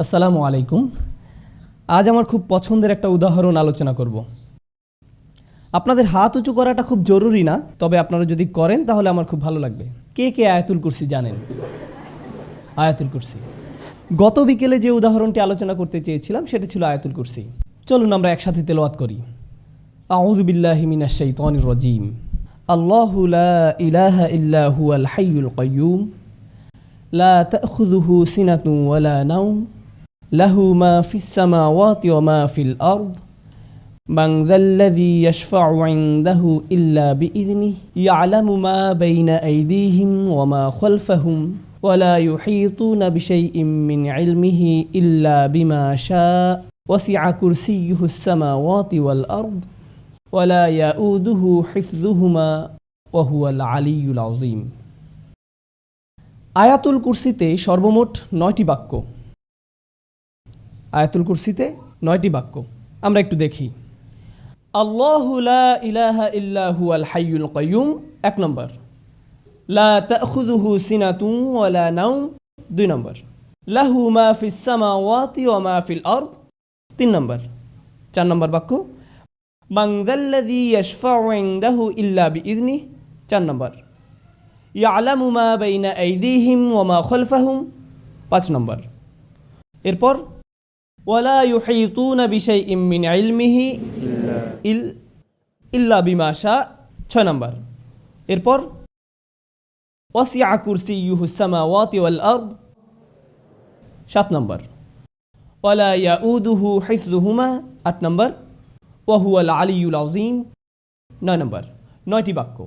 আসসালামু আলাইকুম। আজ আমার খুব পছন্দের একটা উদাহরণ আলোচনা করব। আপনাদের হাত উঁচু করাটা খুব জরুরি না, তবে আপনারা যদি করেন তাহলে আমার খুব ভালো লাগবে। কে কে আয়াতুল কুরসি জানেন? আয়াতুল কুরসি। গত বিকেলে যে উদাহরণটি আলোচনা করতে চেয়েছিলাম সেটা ছিল আয়াতুল কুরসি। চলুন আমরা একসাথে তেলাওয়াত করি। আউযু বিল্লাহি মিনাশ শাইতানির রাজীম। আল্লাহু লা ইলাহা ইল্লা হুয়াল হাইয়ুল কাইয়্যুম লা তাখুযুহু সিনাতুন ওয়ালা নাওম লাহু মা ফিস সামাওয়াতি ওয়া মা ফিল আরদ মান যাল্লাযী ইয়াশফা'ু 'ইনদাহু ইল্লা বিইযনিহি ইয়া'লামু মা বাইনা আইদিহিম ওয়া মা খালফাহুম ওয়া লা ইউহীতুনা বিশাইইন মিন 'ইলমিহি ইল্লা বিমা শা'a ওয়াসি'a কুরসিয়্যুহুস সামাওয়াতি ওয়াল আরদ ওয়া লা ইয়াউদুহু হিফযুহুমা ওয়া হুয়াল আলিয়্যুল আযীম। আয়াতুল কুরসিতে সর্বমোট 9টি বাক্য। আয়াতুল কুরসিতে 9টি বাক্য। আমরা একটু দেখি। আল্লাহু লা ইলাহা ইল্লা হুয়াল হাইয়ুল কাইয়্যুম 1 নম্বর। লা তাখুযুহু সিনাতুন ওয়ালা নাওম 2 নম্বর। লাহু মা ফিস সামাওয়াতি ওয়া মা ফিল আরদ 3 নম্বর। 4 নম্বর বাক্য। মান যাল্লাযী ইয়াশফা'ু 'ইনদাহু ইল্লা বিইযনিহি 4 নম্বর। ইয়া'লামু মা বাইনা আইদিহিম ওয়া মা খালফাহুম 5 নম্বর। এরপর ওয়ালা ইউহীতুনা বিশাইইন মিন ইলমিহি ইল্লা বিমা শা'a 6 নম্বর। এরপর ওয়াসি'a কুরসিয়্যুহুস সামাওয়াতি ওয়াল আরদ 7 নম্বর। ওয়ালা ইয়াউদুহু হিফযুহুমা 8 নম্বর। ওয়া হুয়াল আলিয়্যুল আযীম 9 নম্বর। 9টি বাক্য।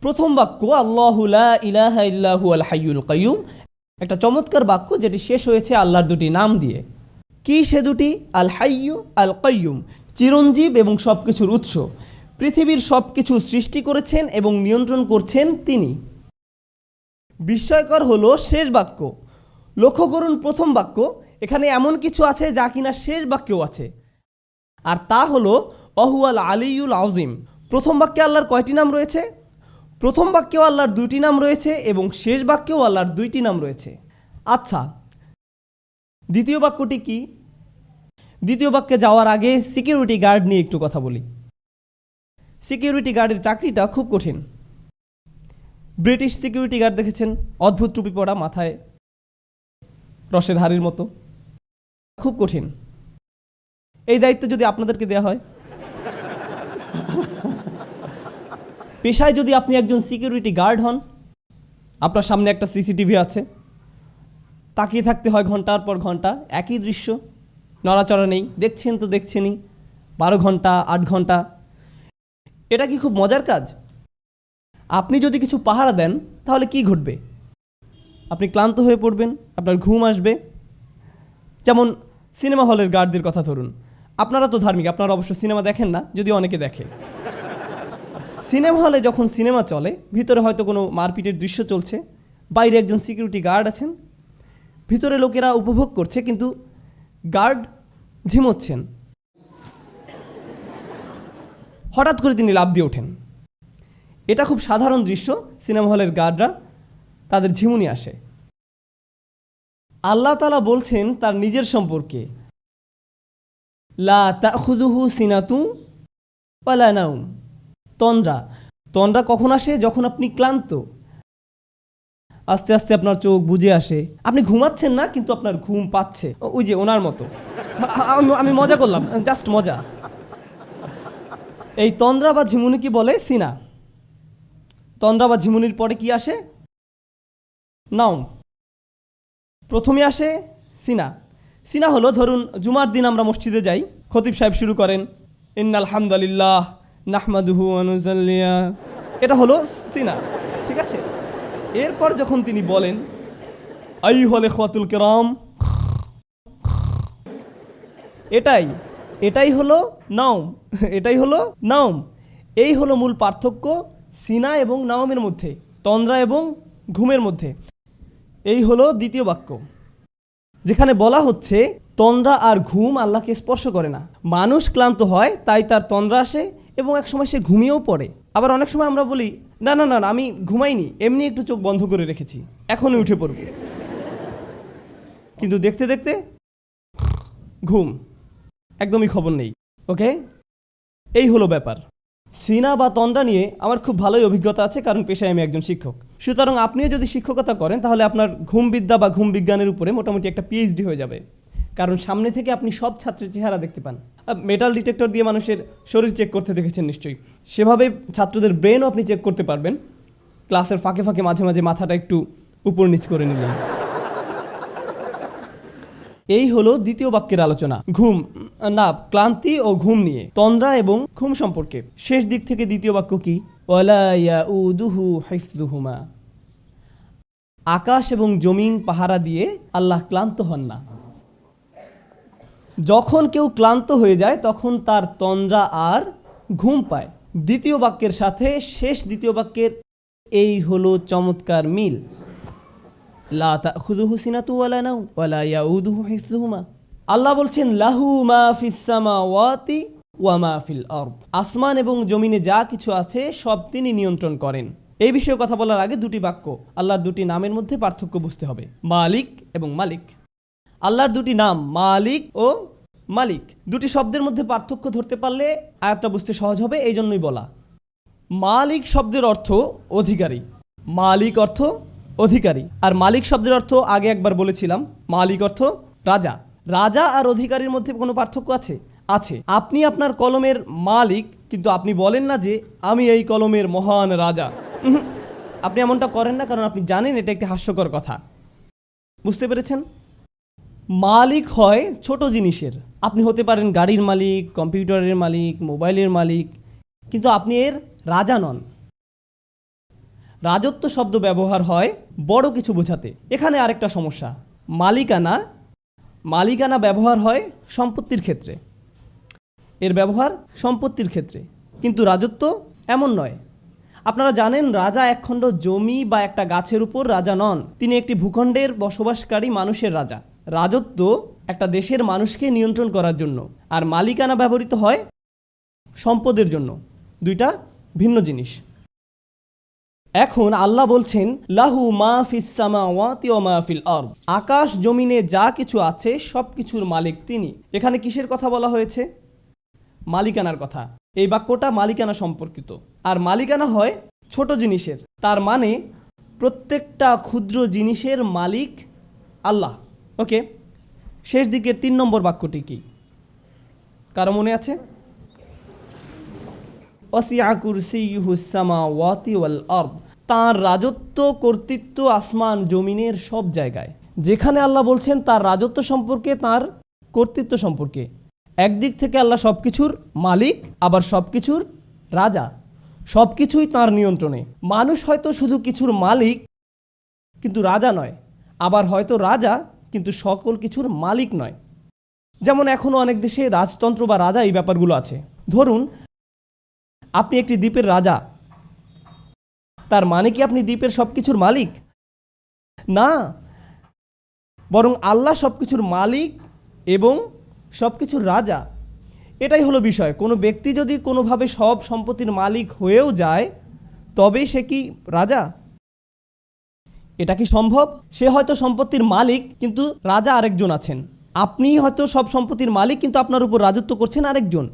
প্রথম বাক্য আল্লাহু লা ইলাহা ইল্লা হুয়াল হাইয়ুল কাইয়্যুম, একটা চমৎকার বাক্য যেটি শেষ হয়েছে আল্লাহর দুটি নাম দিয়ে। কি সে দুটি? আল হাইয়্যু, আল কাইয়্যুম, চিরঞ্জীব এবং সবকিছুর উৎস। পৃথিবীর সবকিছু সৃষ্টি করেছেন এবং নিয়ন্ত্রণ করছেন তিনি। বিস্ময়কর হলো শেষ বাক্য। লক্ষ্য করুন প্রথম বাক্য, এখানে এমন কিছু আছে যা কিনা শেষ বাক্যেও আছে, আর তা হলো ওয়াহুয়াল আলিয়্যুল আযীম। প্রথম বাক্যে আল্লাহর কয়টি নাম রয়েছে? প্রথম বাক্যেও আল্লাহর 2টি নাম রয়েছে এবং শেষ বাক্যেও আল্লাহর 2টি নাম রয়েছে। আচ্ছা, দ্বিতীয় বাক্যটি কি? দ্বিতীয় বাক্যে যাওয়ার আগে সিকিউরিটি গার্ড নিয়ে একটু কথা বলি। সিকিউরিটি গার্ডের চাকরিটা খুব কঠিন। ব্রিটিশ সিকিউরিটি গার্ড দেখেছেন? অদ্ভুত টুপি পরা, মাথায় রসের হাড়ির মতো। খুব কঠিন। এই দায়িত্ব যদি আপনাদেরকে দেওয়া হয়, পেশায় যদি আপনি একজন সিকিউরিটি গার্ড হন, আপনার সামনে একটা সিসিটিভি আছে, তাকিয়ে থাকতে হয় ঘন্টার পর ঘন্টা, একই দৃশ্য, নড়াচড়া নেই, দেখছেন তো দেখছেনই, 12 ঘন্টা 8 ঘন্টা। এটা কি খুব মজার কাজ? আপনি যদি কিছু পাহারা দেন তাহলে কি ঘটবে? আপনি ক্লান্ত হয়ে পড়বেন, আপনার ঘুম আসবে। যেমন সিনেমা হলের গার্ডদের কথা ধরুন। আপনারা তো ধার্মিক, আপনারা অবশ্য সিনেমা দেখেন না, যদিও অনেকে দেখে। সিনেমা হলে যখন সিনেমা চলে, ভিতরে হয়তো কোনো মারপিটের দৃশ্য চলছে, বাইরে একজন সিকিউরিটি গার্ড আছেন, ভিতরে লোকেরা উপভোগ করছে, কিন্তু গার্ড ঝিমোচ্ছেন। হঠাৎ করে তিনি লাফ দিয়ে ওঠেন। এটা খুব সাধারণ দৃশ্য। সিনেমা হলের গার্ডরা, তাদের ঝিমুনি আসে। আল্লাহ তাআলা বলছেন তার নিজের সম্পর্কে, লা তাখুযুহু সিনাতুন ওয়ালা নাওম। তন্দ্রা। তন্দ্রা কখন আসে? যখন আপনি ক্লান্ত, আস্তে আস্তে আপনার চোখ বুজে আসে, আপনি ঘুমাচ্ছেন না কিন্তু আপনার ঘুম পাচ্ছে। ওই যে ওনার মতো। আমি মজা করলাম, জাস্ট মজা। এই তন্দ্রা বা ঝিমুনি কি বলে? সিনা। তন্দ্রা বা ঝিমুনির পরে কি আসে? নাওম। প্রথমে আসে সিনা। সিনা হলো, ধরুন জুমার দিন আমরা মসজিদে যাই, খতিব সাহেব শুরু করেন ইন্নাল হামদুলিল্লাহ নাহমাদুহু ওয়া নুসাল্লি। এটা হলো সিনা, ঠিক আছে? এরপর যখন তিনি বলেন আইয়ুহাল ইখওয়াতুল কিরাম, এটাই হলো নাওম। এটাই হলো নাওম। এই হলো মূল পার্থক্য সিনা এবং নাওমের মধ্যে, তন্দ্রা এবং ঘুমের মধ্যে। এই হলো দ্বিতীয় বাক্য, যেখানে বলা হচ্ছে তন্দ্রা আর ঘুম আল্লাহকে স্পর্শ করে না। মানুষ ক্লান্ত হয়, তাই তার তন্দ্রা আসে এবং এক সময় সে ঘুমিয়েও পড়ে। আবার অনেক সময় আমরা বলি না না না আমি ঘুমাইনি, এমনি একটু চোখ বন্ধ করে রেখেছি, এখনই উঠে পড়ব। কিন্তু দেখতে দেখতে ঘুম, একদমই খবর নেই। ওকে, এই হলো ব্যাপার। সিনা বা তন্দ্রা নিয়ে আমার খুব ভালোই অভিজ্ঞতা আছে, কারণ পেশায় আমি একজন শিক্ষক। সুতরাং আপনিও যদি শিক্ষকতা করেন তাহলে আপনার ঘুম বিদ্যা বা ঘুম বিজ্ঞানের উপরে মোটামুটি একটা পিএইচডি হয়ে যাবে, কারণ সামনে থেকে আপনি সব ছাত্রের চেহারা দেখতে পান। মেটাল ডিটেক্টর দিয়ে মানুষের শরীর চেক করতে দেখেছেন নিশ্চয়ই, সেভাবে ছাত্রদের ব্রেনও আপনি চেক করতে পারবেন। ক্লাসের ফাঁকে ফাঁকে মাঝে মাঝে মাথাটা একটু উপর নিচ করে নিলেন। এই হলো দ্বিতীয় বাক্যের আলোচনা, ঘুম না ক্লান্তি ও ঘুম নিয়ে, তন্দ্রা এবং ঘুম সম্পর্কে। শেষ দিক থেকে দ্বিতীয় বাক্য কি? ওয়ালা ইয়াউদুহু হিফযুহুমা, আকাশ এবং জমিন পাহারা দিয়ে আল্লাহ ক্লান্ত হন না। যখন কেউ ক্লান্ত হয়ে যায় তখন তার তন্দ্রা আর ঘুম পায়। দ্বিতীয় বাক্যের সাথে শেষ দ্বিতীয় বাক্যের এই হলো চমৎকার মিল। লা তাখুযুহু সিনাতু ওয়ালা নাওম ওয়ালা ইয়াউদুহু হিফযুহুমা। আল্লাহ বলছেন লাহু মা ফিস সামাওয়াতি ওয়া মা ফিল আরদ, আসমান এবং জমিনে যা কিছু আছে সব তিনি নিয়ন্ত্রণ করেন। এই বিষয়ে কথা বলার আগে দুটি বাক্য, আল্লাহর দুটি নামের মধ্যে পার্থক্য বুঝতে হবে, মালিক এবং মালিক। আল্লাহর দুটি নাম মালিক ও মালিক, দুটি শব্দের মধ্যে পার্থক্য ধরতে পারলে আয়াতটা বুঝতে সহজ হবে, এই জন্যই বলা। মালিক শব্দের অর্থ অধিকারী, মালিক অর্থ অধিকারী, আর মালিক শব্দের অর্থ আগে একবার বলেছিলাম, মালিক অর্থ রাজা। রাজা আর অধিকারীর মধ্যে কোনো পার্থক্য আছে? আছে। আপনি আপনার কলমের মালিক, কিন্তু আপনি বলেন না যে আমি এই কলমের মহান রাজা। আপনি এমনটা করেন না, কারণ আপনি জানেন এটা একটি হাস্যকর কথা। বুঝতে পেরেছেন? মালিক হয় ছোট জিনিসের। আপনি হতে পারেন গাড়ির মালিক, কম্পিউটারের মালিক, মোবাইলের মালিক, কিন্তু আপনি এর রাজা নন। রাজত্ব শব্দ ব্যবহার হয় বড় কিছু বোঝাতে। এখানে আরেকটা সমস্যা, মালিকানা, মালিকানা ব্যবহার হয় সম্পত্তির ক্ষেত্রে, এর ব্যবহার সম্পত্তির ক্ষেত্রে, কিন্তু রাজত্ব এমন নয়। আপনারা জানেন রাজা একখণ্ড জমি বা একটা গাছের উপর রাজা নন, তিনি একটি ভূখণ্ডের বসবাসকারী মানুষের রাজা। রাজত্ব একটা দেশের মানুষকে নিয়ন্ত্রণ করার জন্য, আর মালিকানা ব্যবহৃত হয় সম্পদের জন্য, দুইটা ভিন্ন জিনিস। এখন আল্লাহ বলছেন লাহু মা ফিস সামাওয়াতি ওয়া মা ফিল আরদ, আকাশ জমিনে যা কিছু আছে সব কিছুর মালিক তিনি। এখানে কিসের কথা বলা হয়েছে? মালিকানার কথা। এই বাক্যটা মালিকানা সম্পর্কিত, আর মালিকানা হয় ছোট জিনিসের, তার মানে প্রত্যেকটা ক্ষুদ্র জিনিসের মালিক আল্লাহ। ওকে, শেষ দিকের 3 নম্বর বাক্যটি কি কারো মনে আছে? ওয়াসিআ কুরসিয়ুহুস সামাওয়াতি ওয়াল আরদ, তার রাজত্ব কর্তৃত্ব আসমান জমিনের সব জায়গায়। যেখানে আল্লাহ বলছেন তার রাজত্ব সম্পর্কে, তার কর্তৃত্ব সম্পর্কে, একদিক থেকে আল্লাহ সব কিছুর মালিক, আবার সব কিছুর রাজা, সব কিছুই তাঁর নিয়ন্ত্রণে। মানুষ হয়তো শুধু কিছুর মালিক কিন্তু রাজা নয়, আবার হয়তো রাজা কিন্তু সকল কিছুর মালিক নয়। যেমন এখনও অনেক দেশে রাজতন্ত্র বা রাজা এই ব্যাপারগুলো আছে। ধরুন আপনি একটি দ্বীপের রাজা, তার মানে কি আপনি দ্বীপের সব কিছুর মালিক? না, বরং আল্লাহ সব কিছুর মালিক এবং সব কিছুর রাজা। এটাই হলো বিষয়। কোনো ব্যক্তি যদি কোনোভাবে সব সম্পত্তির মালিক হয়েও যায়, তবে সে কি রাজা? এটা কি সম্ভব? সে হয়তো সম্পত্তির মালিক, কিন্তু রাজা আরেকজন আছেন। আপনি হয়তো সব সম্পত্তির মালিক, কিন্তু আপনার উপর রাজত্ব করছেন আরেকজন।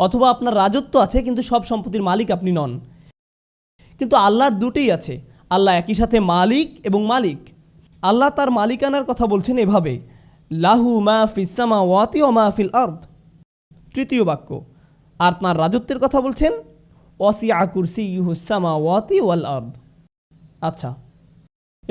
অথবা আপনার রাজত্ব আছে কিন্তু সব সম্পত্তির মালিক আপনি নন। কিন্তু আল্লাহর দুটোই আছে, আল্লাহ একই সাথে মালিক এবং মালিক। আল্লাহ তার মালিকানার কথা বলছেন এভাবে, লাহু মা ফিস সামাওয়াতি ওয়া মা ফিল আরদ, তৃতীয় বাক্য। আর তার রাজত্বের কথা বলছেন ওয়াসিআ কুরসিয়ুহুস সামাওয়াতি ওয়াল আরদ। আচ্ছা,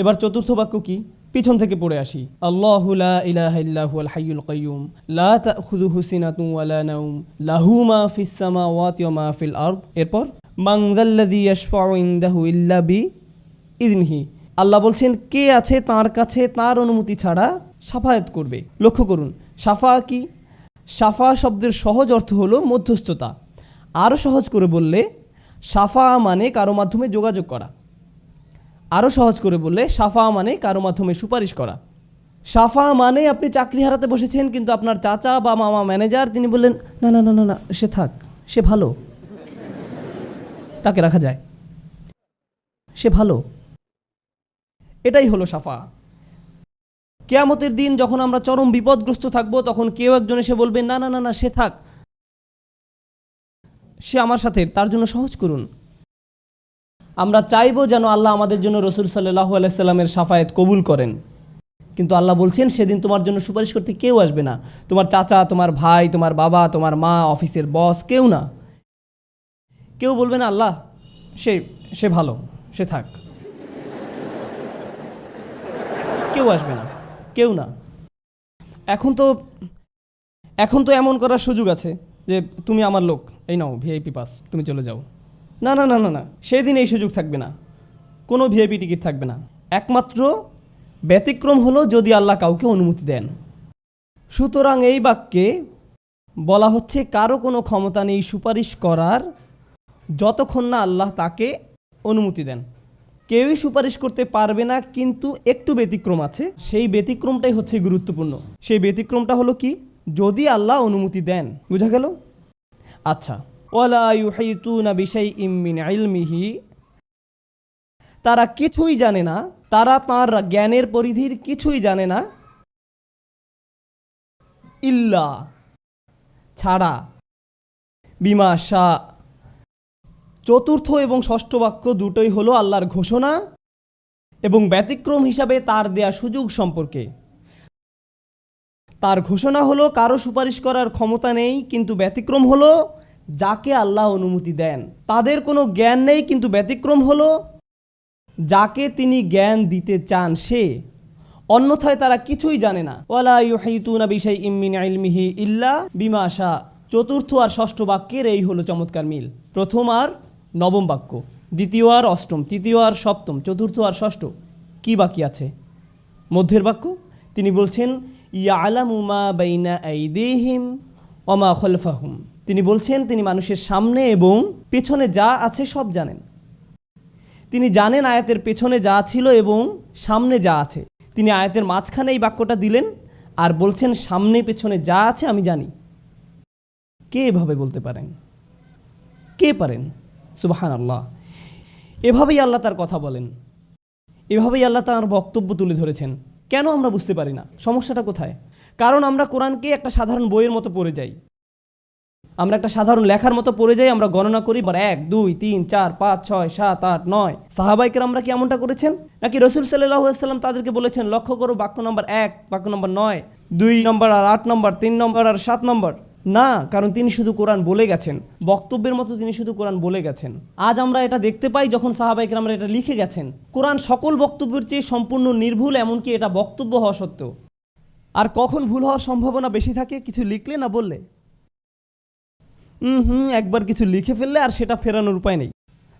এবার চতুর্থ বাক্য কি? পিছন থেকে পড়ে আসি। আল্লাহু লা ইলাহা ইল্লা হুয়াল হাইয়ুল কাইয়্যুম লা তাখুযুহু সিনাতুন ওয়ালা নাওম লাহু মা ফিস সামাওয়াতি ওয়া মা ফিল আরদ। এরপর মান যাল্লাযী ইয়াশফাউ ইনদাহু ইল্লা বিইযনিহি, আল্লাহ বলছেন কে আছে তার কাছে তার অনুমতি ছাড়া শাফায়াত করবে। লক্ষ্য করুন, শাফা কি? শাফা শব্দের সহজ অর্থ হলো মধ্যস্থতা। আরও সহজ করে বললে শাফা মানে কারো মাধ্যমে যোগাযোগ করা। আরও সহজ করে বললে শাফা মানে কারো মাধ্যমে সুপারিশ করা। শাফা মানে আপনি চাকরি হারাতে বসেছেন, কিন্তু আপনার চাচা বা মামা ম্যানেজার, তিনি বললেন না না না না না, সে থাক, সে ভালো, তাকে রাখা যায়, সে ভালো। এটাই হলো শাফা। কিয়ামতের দিন যখন আমরা চরম বিপদগ্রস্ত থাকব, তখন কেউ একজন এসে বলবে, না না না না, সে থাক, সে আমার সাথে, তার জন্য সহজ করুন। আমরা চাইবো যেন আল্লাহ আমাদের জন্য রাসূল সাল্লাল্লাহু আলাইহি সাল্লামের শাফায়াত কবুল করেন, কিন্তু আল্লাহ বলছেন সেদিন তোমার জন্য সুপারিশ করতে কেউ আসবে না। তোমার চাচা, তোমার ভাই, তোমার বাবা, তোমার মা, অফিসের বস, কেউ না। কেউ বলবে না আল্লাহ সে সে ভালো, সে থাক। কেউ আসবে না, কেউ না। এখন তো এমন করার সুযোগ আছে যে তুমি আমার লোক, এই নাও ভিআইপি পাস, তুমি চলে যাও। না না না না না, সেদিন এই সুযোগ থাকবে না, কোনো ভিআইপি টিকিট থাকবে না। একমাত্র ব্যতিক্রম হলো যদি আল্লাহ কাউকে অনুমতি দেন। সুতরাং এই বাক্যে বলা হচ্ছে কারো কোনো ক্ষমতা নেই সুপারিশ করার যতক্ষণ না আল্লাহ তাকে অনুমতি দেন। কেউই সুপারিশ করতে পারবে না, কিন্তু একটু ব্যতিক্রম আছে। সেই ব্যতিক্রমটাই হচ্ছে গুরুত্বপূর্ণ। সেই ব্যতিক্রমটা হলো কি, যদি আল্লাহ অনুমতি দেন। বুঝা গেল? আচ্ছা, ওয়ালা ইউহিতুনা বিশাইইম মিন ইলমিহি, তারা কিছুই জানে না, তারা তাঁর জ্ঞানের পরিধির কিছুই জানে না, ইল্লা ছাড়া, বিমা শাআ। চতুর্থ এবং ষষ্ঠ বাক্য দুটোই হলো আল্লাহর ঘোষণা এবং ব্যতিক্রম হিসাবে তার দেয়া সুযোগ সম্পর্কে। তার ঘোষণা হলো কারো সুপারিশ করার ক্ষমতা নেই, কিন্তু ব্যতিক্রম হলো যাকে আল্লাহ অনুমতি দেন। তাদের কোনো জ্ঞান নেই, কিন্তু ব্যতিক্রম হলো যাকে তিনি জ্ঞান দিতে চান সে। অন্যথায় তারা কিছুই জানে না। ওয়ালা ইউহিতুনা বিশাইইম মিন ইলমিহি ইল্লা বিমা শাআ। চতুর্থ আর ষষ্ঠ বাক্যের এই হলো চমৎকার মিল। প্রথম আর নবম বাক্য, দ্বিতীয় আর অষ্টম, তৃতীয় আর সপ্তম, চতুর্থ আর ষষ্ঠ। কি বাকি আছে? মধ্যের বাক্য। তিনি বলছেন ইয়ালামু মা বাইনা আইদিহিম ওয়া মা খালফাহুম। তিনি বলছেন তিনি মানুষের সামনে এবং পেছনে যা আছে সব জানেন। তিনি জানেন আয়াতের পেছনে যা ছিল এবং সামনে যা আছে। তিনি আয়াতের মাঝখানে এই বাক্যটা দিলেন আর বলছেন সামনে পেছনে যা আছে আমি জানি। কে এভাবে বলতে পারেন? কে পারেন? সুবহানাল্লাহ। এভাবেই আল্লাহ তার কথা বলেন, এভাবেই আল্লাহ তার বক্তব্য তুলে ধরেছেন। কেন আমরা বুঝতে পারি না? সমস্যাটা কোথায়? কারণ আমরা কোরআনকে একটা সাধারণ বইয়ের মতো পড়ে যাই, আমরা একটা সাধারণ লেখার মতো পড়ে যাই। আমরা গণনা করি 1 2 3 4 5 6 7 8 9। সাহাবায়ে কেরামরা কি এমনটা করেছেন? নাকি রাসূল সাল্লাল্লাহু আলাইহি ওয়াসাল্লাম তাদেরকে বলেছেন লক্ষ্য করো বাক্য নম্বর 1, বাক্য নম্বর 9, 2 নম্বর আর 8 নম্বর, 3 নম্বর আর 7 নম্বর? না, কারণ তিনি শুধু কোরআন বলে গেছেন, বক্তব্যের মতো তিনি শুধু কোরআন বলে গেছেন। আজ আমরা এটা দেখতে পাই যখন সাহাবায়ে কেরামরা এটা লিখে গেছেন। কোরআন সকল বক্তব্যের চেয়ে সম্পূর্ণ নির্ভুল, এমনকি এটা বক্তব্য হওয়া সত্ত্বেও। আর কখন ভুল হওয়ার সম্ভাবনা বেশি থাকে? কিছু লিখলে না বললে। একবার কিছু লিখে ফেললে আর সেটা ফেরানোর উপায় নেই।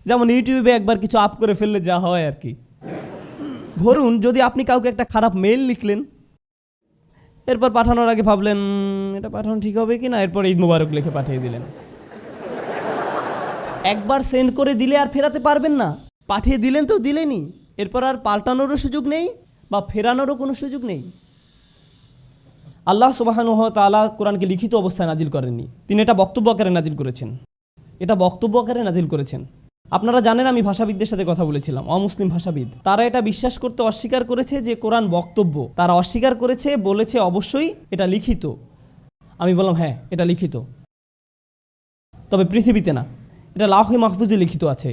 যেমন ইউটিউবে একবার কিছু আপ করে ফেললে যা হয় আর কি। ধরুন যদি আপনি কাউকে একটা খারাপ মেইল লিখলেন, এরপর পাঠানোর আগে ভাবলেন এটা পাঠানো ঠিক হবে কি না, এরপর ঈদ মোবারক লিখে পাঠিয়ে দিলেন। একবার সেন্ড করে দিলে আর ফেরাতে পারবেন না। পাঠিয়ে দিলেন তো দিলেনই, এরপর আর পাল্টানোরও সুযোগ নেই বা ফেরানোরও কোনো সুযোগ নেই। আল্লাহ সুবহানাহু ওয়া তাআলা কোরআনকে লিখিত অবস্থায় নাজিল করেননি, তিনি এটা বক্তব্য আকারে নাজিল করেছেন। এটা বক্তব্য আকারে নাজিল করেছেন। আপনারা জানেন আমি ভাষাবিদদের সাথে কথা বলেছিলাম, অমুসলিম ভাষাবিদ। তারা এটা বিশ্বাস করতে অস্বীকার করেছে যে কোরআন বক্তব্য। তারা অস্বীকার করেছে, বলেছে অবশ্যই এটা লিখিত। আমি বললাম হ্যাঁ এটা লিখিত, তবে পৃথিবীতে না, এটা লাওহে মাহফুজে লিখিত আছে।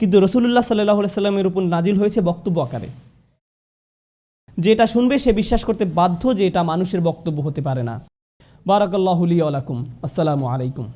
কিন্তু রাসূলুল্লাহ সাল্লাল্লাহু আলাইহি ওয়াসাল্লামের উপর নাজিল হয়েছে বক্তব্য আকারে। যেটা শুনবে সে বিশ্বাস করতে বাধ্য যে এটা মানুষের বক্তব্য হতে পারে না। বারাকাল্লাহু লি ওয়া লাকুম। আসসালামু আলাইকুম।